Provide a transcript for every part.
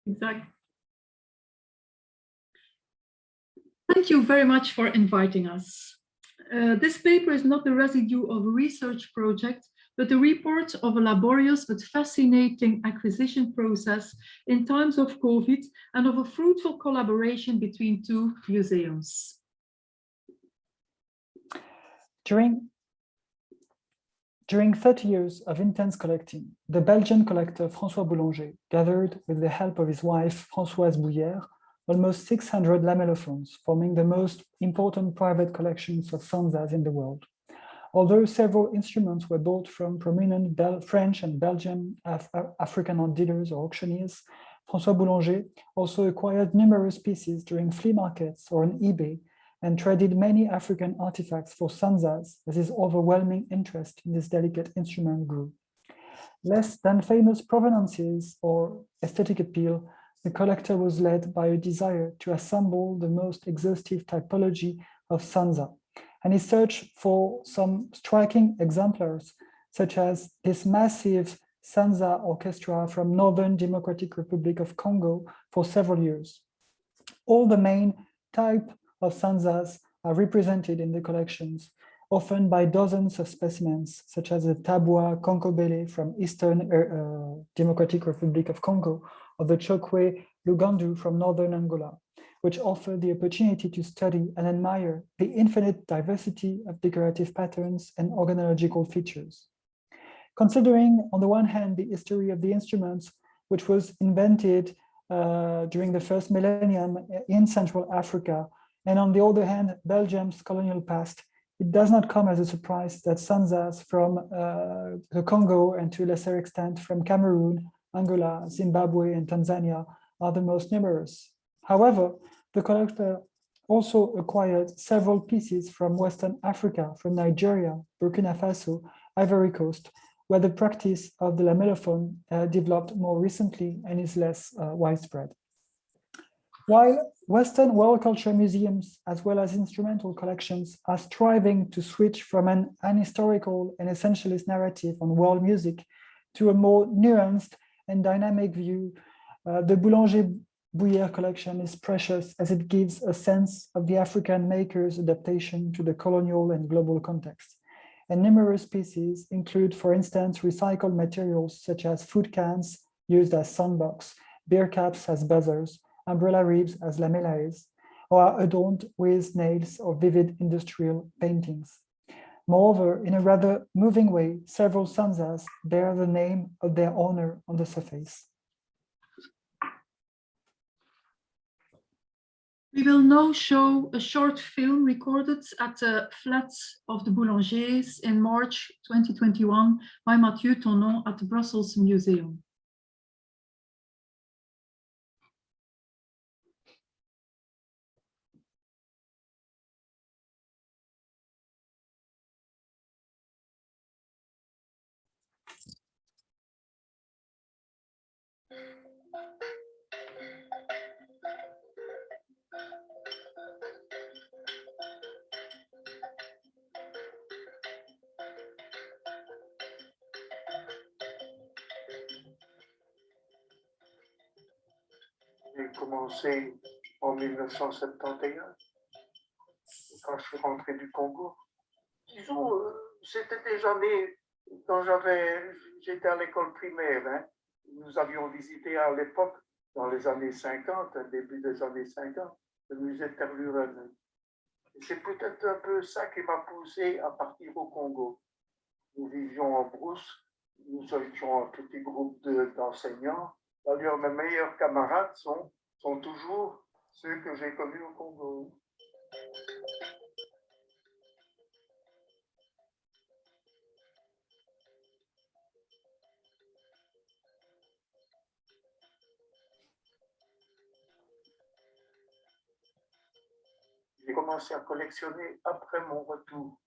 Exactly. Thank you very much for inviting us. This paper is not the residue of a research project, but a report of a laborious but fascinating acquisition process in times of COVID and of a fruitful collaboration between two museums. During 30 years of intense collecting, the Belgian collector François Boulanger gathered, with the help of his wife Françoise Bouhière, almost 600 lamellophones, forming the most important private collections of sanzas in the world. Although several instruments were bought from prominent French and Belgian African art dealers or auctioneers, François Boulanger also acquired numerous pieces during flea markets or on eBay and traded many African artifacts for sanzas as his overwhelming interest in this delicate instrument grew. Less than famous provenances or aesthetic appeal, the collector was led by a desire to assemble the most exhaustive typology of sanza, and he searched for some striking exemplars, such as this massive sanza orchestra from Northern Democratic Republic of Congo for several years. All the main type of sanzas are represented in the collections, often by dozens of specimens, such as the tabwa konkobele from Eastern Democratic Republic of Congo, or the chokwe lugandu from Northern Angola, which offer the opportunity to study and admire the infinite diversity of decorative patterns and organological features. Considering, on the one hand, the history of the instruments, which was invented during the first millennium in Central Africa, and on the other hand, Belgium's colonial past, it does not come as a surprise that sanzas from the Congo and to a lesser extent from Cameroon, Angola, Zimbabwe, and Tanzania are the most numerous. However, the collector also acquired several pieces from Western Africa, from Nigeria, Burkina Faso, Ivory Coast, where the practice of the lamellophone developed more recently and is less widespread. While Western world culture museums, as well as instrumental collections, are striving to switch from an historical and essentialist narrative on world music to a more nuanced and dynamic view, the Boulanger-Bouhière collection is precious as it gives a sense of the African maker's adaptation to the colonial and global context. And numerous pieces include, for instance, recycled materials such as food cans used as soundbox, beer caps as buzzers, umbrella ribs as lamellae, or are adorned with nails or vivid industrial paintings. Moreover, in a rather moving way, several sanzas bear the name of their owner on the surface. We will now show a short film recorded at the flat of the Boulangers in March 2021 by Mathieu Tonon at the Brussels Museum. J'ai commencé en 1971, quand je suis rentré du Congo. Disons, c'était des années quand j'étais à l'école primaire. Hein. Nous avions visité à l'époque, dans les années 50, début des années 50, le musée de Tervuren. C'est peut-être un peu ça qui m'a poussé à partir au Congo. Nous vivions en brousse, nous étions un petit groupe d'enseignants. D'ailleurs, mes meilleurs camarades sont toujours ceux que j'ai connus au Congo. J'ai commencé à collectionner après mon retour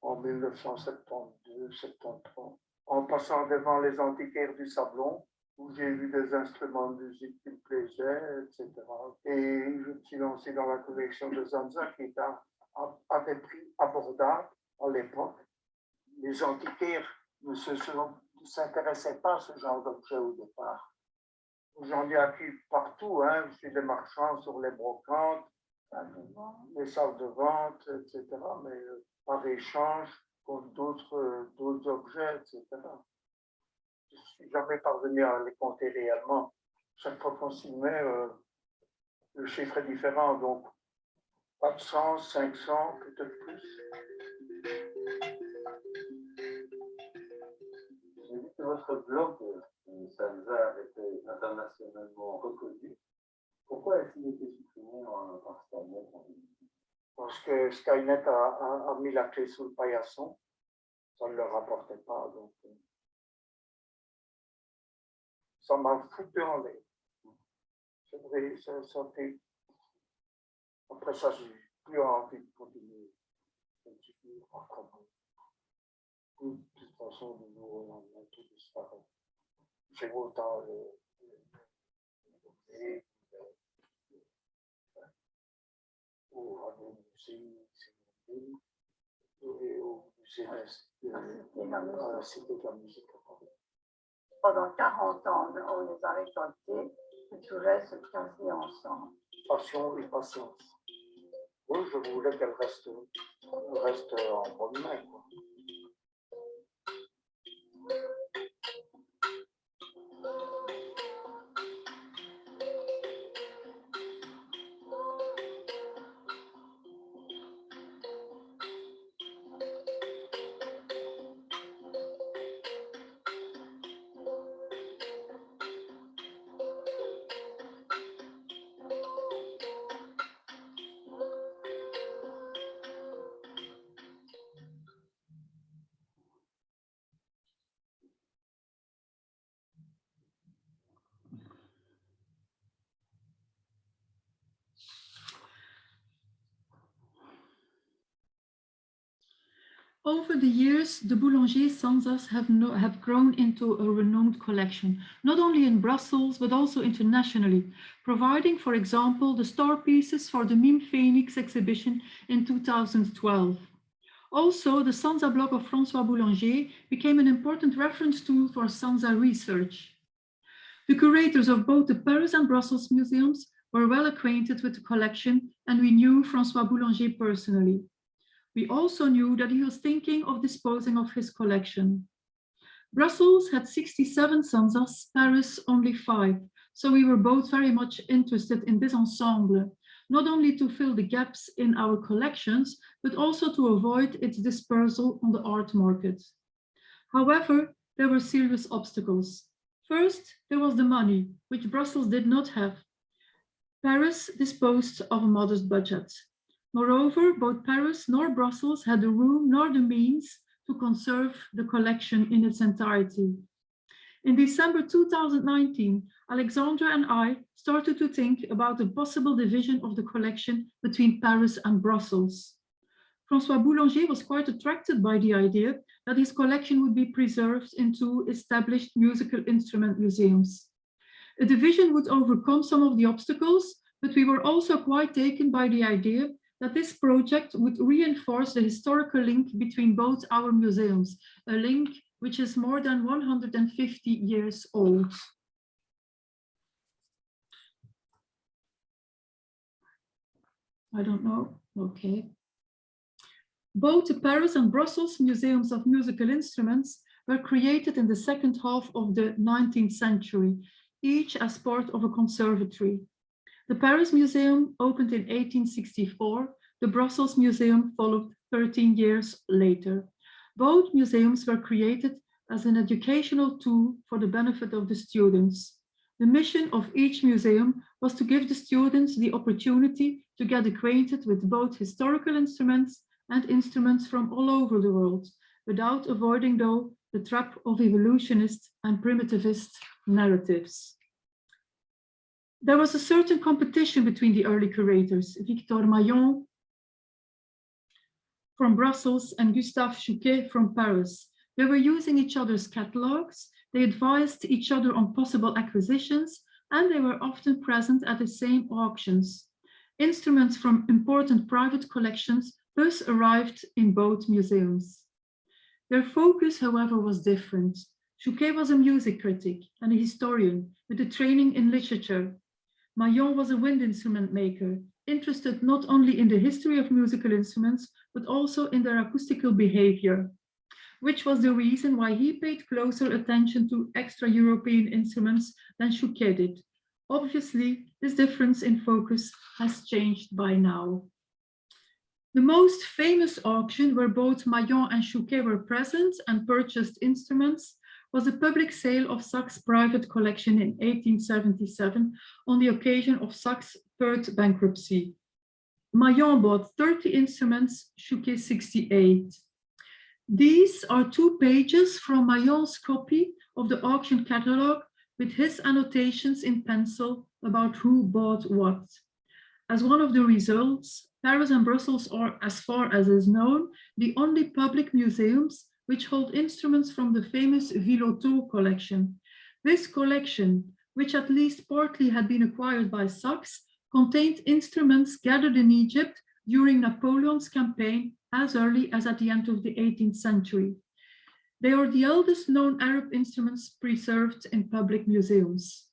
en 1972-73, en passant devant les antiquaires du Sablon, où j'ai vu des instruments de musique qui me plaisaient, etc. Et je me suis lancé dans la collection de sanzas qui était à des prix abordables à l'époque. Les antiquaires ne s'intéressaient pas à ce genre d'objet au départ. J'en ai acquis partout, hein, chez les marchands, sur les brocantes, les salles de vente, etc. Mais par échange contre d'autres objets, etc. Je ne suis jamais parvenu à les compter réellement. Chaque fois qu'on s'y met, le chiffre est différent, donc 400, 500, peut-être plus. J'ai vu que votre blog, Sanzas, était internationalement reconnu. Pourquoi a-t-il été supprimé par Skynet? Parce que Skynet a mis la clé sous le paillasson. Ça ne leur rapportait pas, donc ça m'a foutu en l'air. C'est vrai, ça fait... Après ça, j'ai plus envie de continuer. Je me suis dit, oh, comment? De toute façon, de jour au lendemain, tout disparaît. J'ai autant au musée, et au musée à la Cité de la musique. Pendant 40 ans, on les a récoltés et tout reste quasi ensemble. Passion et patience. Oui, je voulais qu'elle reste en bonne main, quoi. Over the years, the Boulanger sanzas have grown into a renowned collection, not only in Brussels, but also internationally, providing, for example, the star pieces for the Mime Phoenix exhibition in 2012. Also, the Sansa blog of François Boulanger became an important reference tool for Sansa research. The curators of both the Paris and Brussels museums were well acquainted with the collection, and we knew François Boulanger personally. We also knew that he was thinking of disposing of his collection. Brussels had 67 sanzas, Paris only 5, so we were both very much interested in this ensemble, not only to fill the gaps in our collections, but also to avoid its dispersal on the art market. However, there were serious obstacles. First, there was the money, which Brussels did not have. Paris disposed of a modest budget. Moreover, both Paris nor Brussels had the room nor the means to conserve the collection in its entirety. In December 2019, Alexandre and I started to think about the possible division of the collection between Paris and Brussels. François Boulanger was quite attracted by the idea that his collection would be preserved in 2 established musical instrument museums. A division would overcome some of the obstacles, but we were also quite taken by the idea that this project would reinforce the historical link between both our museums, a link which is more than 150 years old. I don't know, okay. Both the Paris and Brussels museums of musical instruments were created in the second half of the 19th century, each as part of a conservatory. The Paris Museum opened in 1864. The Brussels Museum followed 13 years later. Both museums were created as an educational tool for the benefit of the students. The mission of each museum was to give the students the opportunity to get acquainted with both historical instruments and instruments from all over the world, without avoiding, though, the trap of evolutionist and primitivist narratives. There was a certain competition between the early curators, Victor Maillon from Brussels and Gustave Chouquet from Paris. They were using each other's catalogues, they advised each other on possible acquisitions, and they were often present at the same auctions. Instruments from important private collections thus arrived in both museums. Their focus, however, was different. Chouquet was a music critic and a historian with a training in literature. Maillon was a wind instrument maker, interested not only in the history of musical instruments, but also in their acoustical behavior, which was the reason why he paid closer attention to extra-European instruments than Chouquet did. Obviously, this difference in focus has changed by now. The most famous auction where both Maillon and Chouquet were present and purchased instruments was a public sale of Sachs' private collection in 1877 on the occasion of Sachs' third bankruptcy. Maillon bought 30 instruments, Chouquet 68. These are 2 pages from Maillon's copy of the auction catalogue with his annotations in pencil about who bought what. As one of the results, Paris and Brussels are, as far as is known, the only public museums which hold instruments from the famous Villottot collection. This collection, which at least partly had been acquired by Sachs, contained instruments gathered in Egypt during Napoleon's campaign as early as at the end of the 18th century. They are the eldest known Arab instruments preserved in public museums.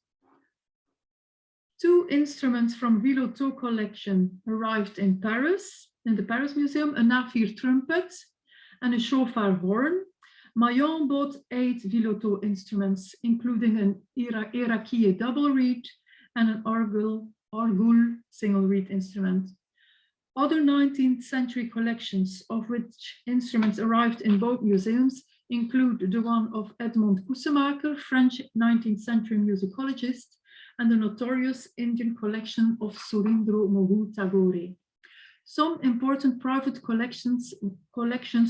2 instruments from Villottot collection arrived in Paris, in the Paris Museum, a Nafir trumpet and a shofar horn. Maillon bought 8 Villottot instruments, including an Irakie double reed and an Argul single reed instrument. Other 19th century collections of which instruments arrived in both museums include the one of Edmond Coussemaker, French 19th century musicologist, and the notorious Indian collection of Surindro Mohu Tagore. Some important private collections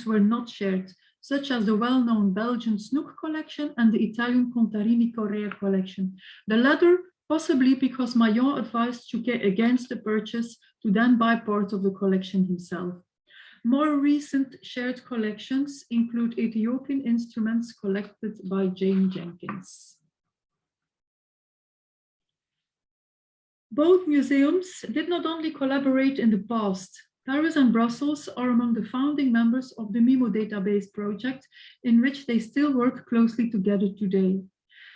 were not shared, such as the well-known Belgian Snoek collection and the Italian Contarini Correa collection. The latter possibly because Maillon advised Chouquet against the purchase to then buy part of the collection himself. More recent shared collections include Ethiopian instruments collected by Jane Jenkins. Both museums did not only collaborate in the past. Paris and Brussels are among the founding members of the MIMO database project, in which they still work closely together today.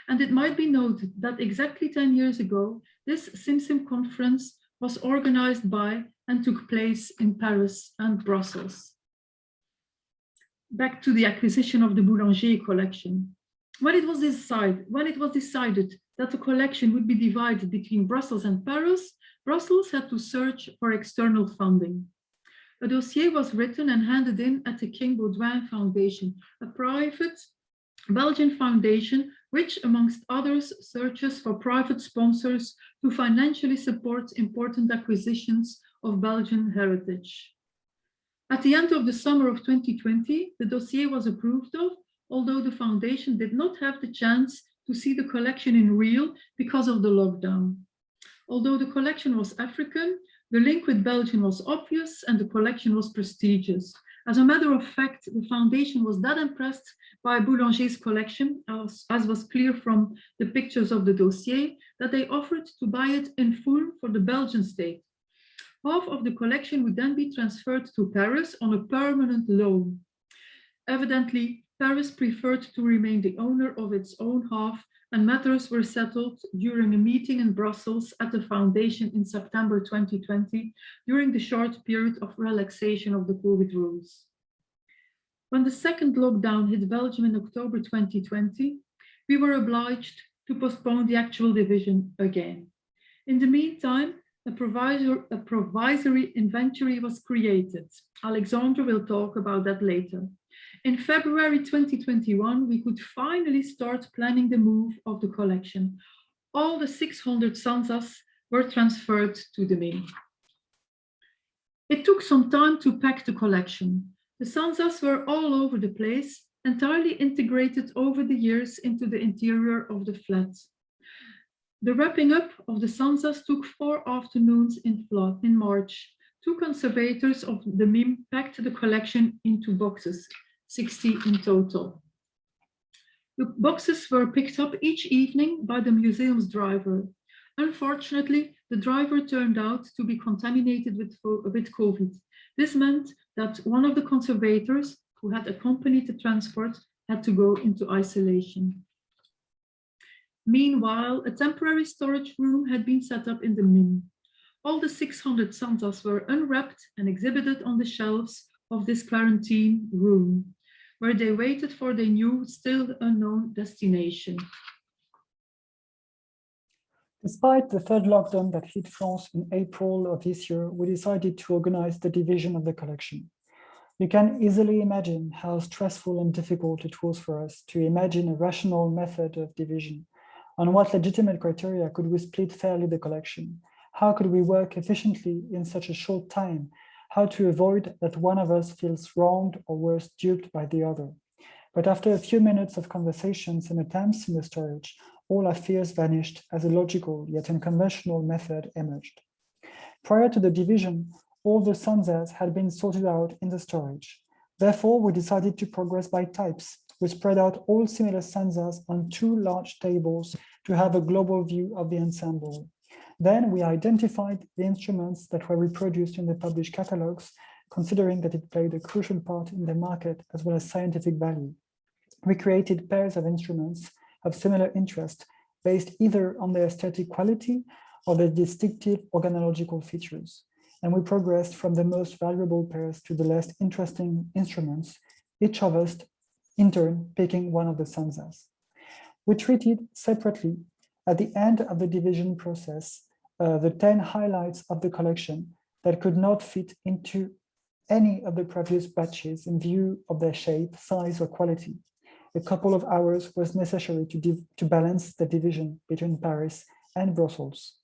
And it might be noted that exactly 10 years ago, this SimSim conference was organized by and took place in Paris and Brussels. Back to the acquisition of the Boulanger collection. When it was decided that the collection would be divided between Brussels and Paris, Brussels had to search for external funding. A dossier was written and handed in at the King Baudouin Foundation, a private Belgian foundation which, amongst others, searches for private sponsors to financially support important acquisitions of Belgian heritage. At the end of the summer of 2020, the dossier was approved of, although the foundation did not have the chance to see the collection in real because of the lockdown. Although the collection was African, the link with Belgium was obvious and the collection was prestigious. As a matter of fact, the foundation was that impressed by Boulanger's collection, as was clear from the pictures of the dossier, that they offered to buy it in full for the Belgian state. Half of the collection would then be transferred to Paris on a permanent loan. Evidently, Paris preferred to remain the owner of its own half, and matters were settled during a meeting in Brussels at the foundation in September 2020, during the short period of relaxation of the COVID rules. When the second lockdown hit Belgium in October 2020, we were obliged to postpone the actual division again. In the meantime, a provisory inventory was created. Alexandre will talk about that later. In February 2021, we could finally start planning the move of the collection. All the 600 sanzas were transferred to the MIM. It took some time to pack the collection. The sanzas were all over the place, entirely integrated over the years into the interior of the flat. The wrapping up of the sanzas took 4 afternoons in March. 2 conservators of the MIM packed the collection into boxes, 60 in total. The boxes were picked up each evening by the museum's driver. Unfortunately, the driver turned out to be contaminated with COVID. This meant that one of the conservators who had accompanied the transport had to go into isolation. Meanwhile, a temporary storage room had been set up in the Min. All the 600 sanzas were unwrapped and exhibited on the shelves of this quarantine room, where they waited for their new, still unknown destination. Despite the third lockdown that hit France in April of this year, we decided to organize the division of the collection. You can easily imagine how stressful and difficult it was for us to imagine a rational method of division. On what legitimate criteria could we split fairly the collection? How could we work efficiently in such a short time? How to avoid that one of us feels wronged or worse, duped by the other? But after a few minutes of conversations and attempts in the storage, all our fears vanished as a logical yet unconventional method emerged. Prior to the division, all the sanzas had been sorted out in the storage. Therefore, we decided to progress by types. We spread out all similar sanzas on 2 large tables to have a global view of the ensemble. Then we identified the instruments that were reproduced in the published catalogs, considering that it played a crucial part in the market as well as scientific value. We created pairs of instruments of similar interest based either on their aesthetic quality or their distinctive organological features. And we progressed from the most valuable pairs to the less interesting instruments, each of us in turn picking one of the sanzas. We treated separately at the end of the division process the 10 highlights of the collection that could not fit into any of the previous batches in view of their shape, size, or quality. A couple of hours was necessary to balance the division between Paris and Brussels.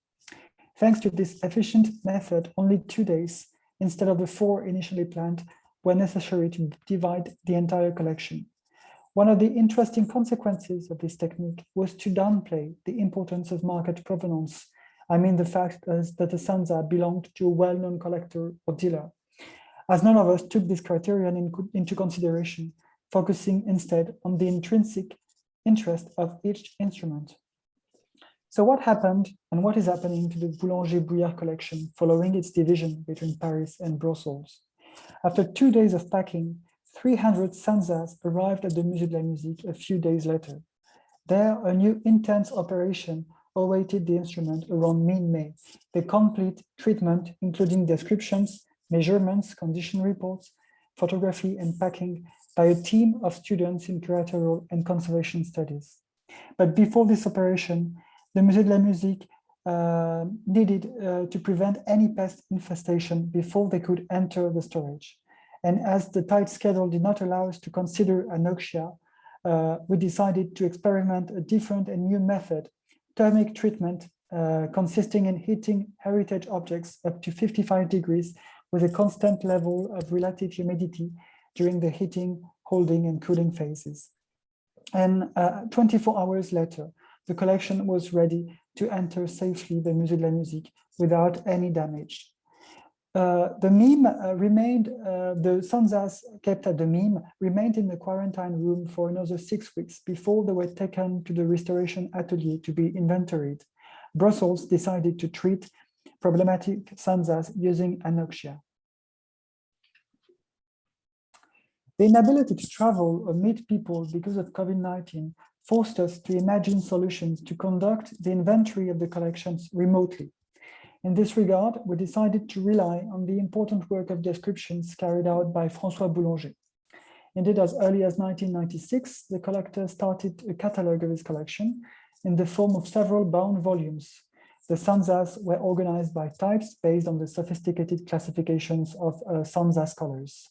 Thanks to this efficient method, only 2 days, instead of the 4 initially planned, were necessary to divide the entire collection. One of the interesting consequences of this technique was to downplay the importance of market provenance. I mean the fact that the sanza belonged to a well-known collector or dealer, as none of us took this criterion into consideration, focusing instead on the intrinsic interest of each instrument. So what happened and what is happening to the Boulanger-Bouhière collection following its division between Paris and Brussels? After 2 days of packing, 300 sanzas arrived at the Musée de la Musique a few days later. There, a new intense operation awaited the instrument around mid-May. The complete treatment, including descriptions, measurements, condition reports, photography, and packing by a team of students in curatorial and conservation studies. But before this operation, the Musée de la Musique needed to prevent any pest infestation before they could enter the storage. And as the tight schedule did not allow us to consider anoxia, we decided to experiment a different and new method, thermic treatment, consisting in heating heritage objects up to 55 degrees with a constant level of relative humidity during the heating, holding, and cooling phases. And 24 hours later, the collection was ready to enter safely the Musée de la Musique without any damage. The mime remained, the sanzas kept at the mime remained in the quarantine room for another 6 weeks before they were taken to the restoration atelier to be inventoried. Brussels decided to treat problematic sanzas using anoxia. The inability to travel or meet people because of COVID-19 forced us to imagine solutions to conduct the inventory of the collections remotely. In this regard, we decided to rely on the important work of descriptions carried out by François Boulanger. Indeed, as early as 1996, the collector started a catalogue of his collection in the form of several bound volumes. The sanzas were organized by types based on the sophisticated classifications of sanza scholars.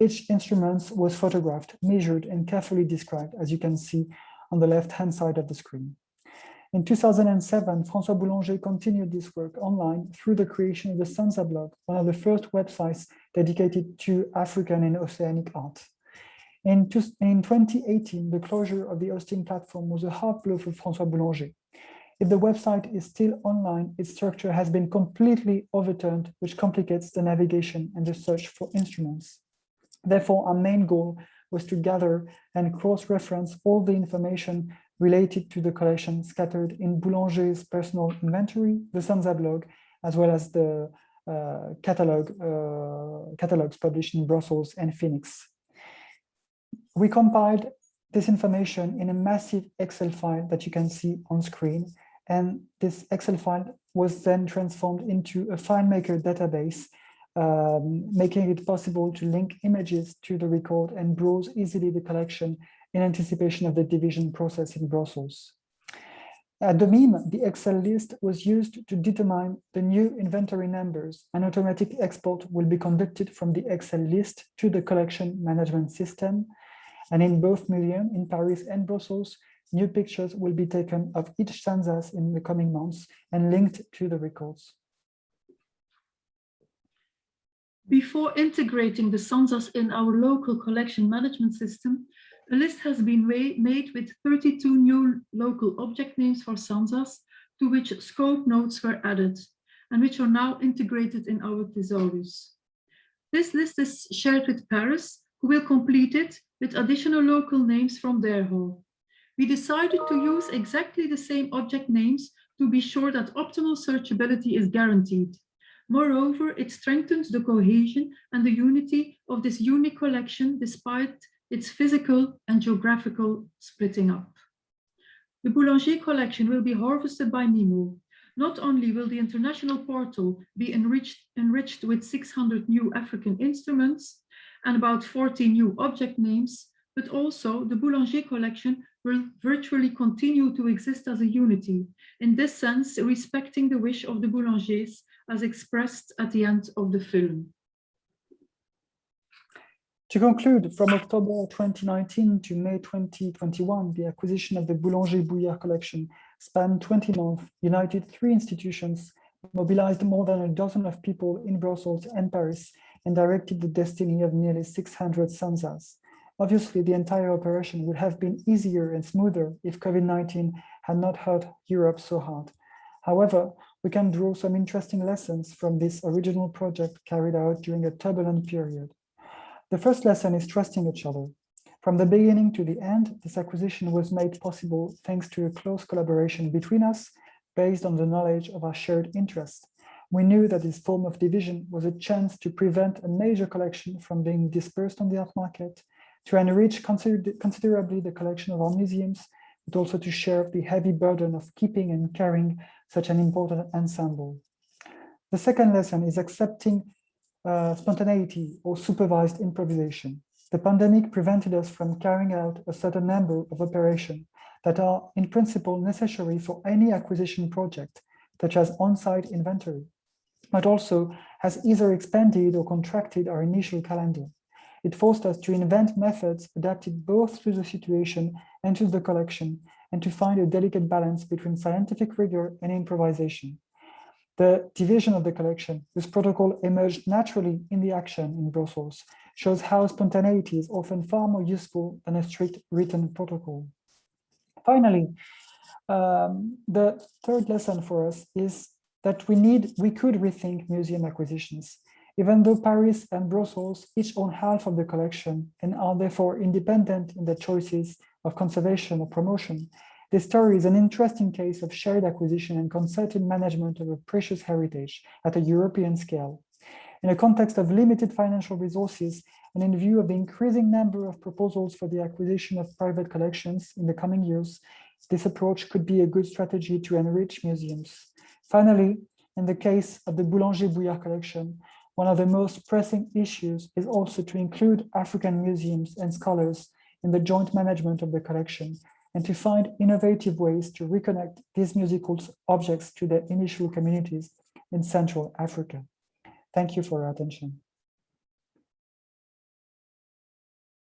Each instrument was photographed, measured, and carefully described, as you can see on the left-hand side of the screen. In 2007, François Boulanger continued this work online through the creation of the Sanza blog, one of the first websites dedicated to African and Oceanic art. In 2018, the closure of the hosting platform was a hard blow for François Boulanger. If the website is still online, its structure has been completely overturned, which complicates the navigation and the search for instruments. Therefore, our main goal was to gather and cross-reference all the information related to the collection scattered in Boulanger's personal inventory, the Sanza blog, as well as the catalogs published in Brussels and Phoenix. We compiled this information in a massive Excel file that you can see on screen. And this Excel file was then transformed into a FileMaker database, making it possible to link images to the record and browse easily the collection in anticipation of the division process in Brussels. At the MIME, the Excel list was used to determine the new inventory numbers. An automatic export will be conducted from the Excel list to the collection management system. And in both museums, in Paris and Brussels, new pictures will be taken of each sanzas in the coming months and linked to the records. Before integrating the sanzas in our local collection management system, a list has been made with 32 new local object names for sanzas, to which scope notes were added, and which are now integrated in our thesaurus. This list is shared with Paris, who will complete it with additional local names from their hall. We decided to use exactly the same object names to be sure that optimal searchability is guaranteed. Moreover, it strengthens the cohesion and the unity of this unique collection despite its physical and geographical splitting up. The Boulanger collection will be harvested by MIMO. Not only will the international portal be enriched with 600 new African instruments and about 40 new object names, but also the Boulanger collection will virtually continue to exist as a unity, in this sense respecting the wish of the Boulangers as expressed at the end of the film. To conclude, from October 2019 to May 2021, the acquisition of the Boulanger-Bouhière collection spanned 20 months, united 3 institutions, mobilized more than a dozen of people in Brussels and Paris, and directed the destiny of nearly 600 sanzas. Obviously, the entire operation would have been easier and smoother if COVID-19 had not hurt Europe so hard. However, we can draw some interesting lessons from this original project carried out during a turbulent period. The first lesson is trusting each other. From the beginning to the end, this acquisition was made possible thanks to a close collaboration between us based on the knowledge of our shared interests. We knew that this form of division was a chance to prevent a major collection from being dispersed on the art market, to enrich considerably the collection of our museums, but also to share the heavy burden of keeping and carrying such an important ensemble. The second lesson is accepting spontaneity or supervised improvisation. The pandemic prevented us from carrying out a certain number of operations that are in principle necessary for any acquisition project, such as on-site inventory, but also has either expanded or contracted our initial calendar. It forced us to invent methods adapted both to the situation and to the collection, and to find a delicate balance between scientific rigor and improvisation. The division of the collection, whose protocol emerged naturally in the action in Brussels, shows how spontaneity is often far more useful than a strict written protocol. Finally, the third lesson for us is that we could rethink museum acquisitions. Even though Paris and Brussels each own half of the collection and are therefore independent in their choices of conservation or promotion, this story is an interesting case of shared acquisition and concerted management of a precious heritage at a European scale. In a context of limited financial resources and in view of the increasing number of proposals for the acquisition of private collections in the coming years, this approach could be a good strategy to enrich museums. Finally, in the case of the Boulanger-Bouhière collection, one of the most pressing issues is also to include African museums and scholars in the joint management of the collection, and to find innovative ways to reconnect these musical objects to their initial communities in Central Africa. Thank you for your attention.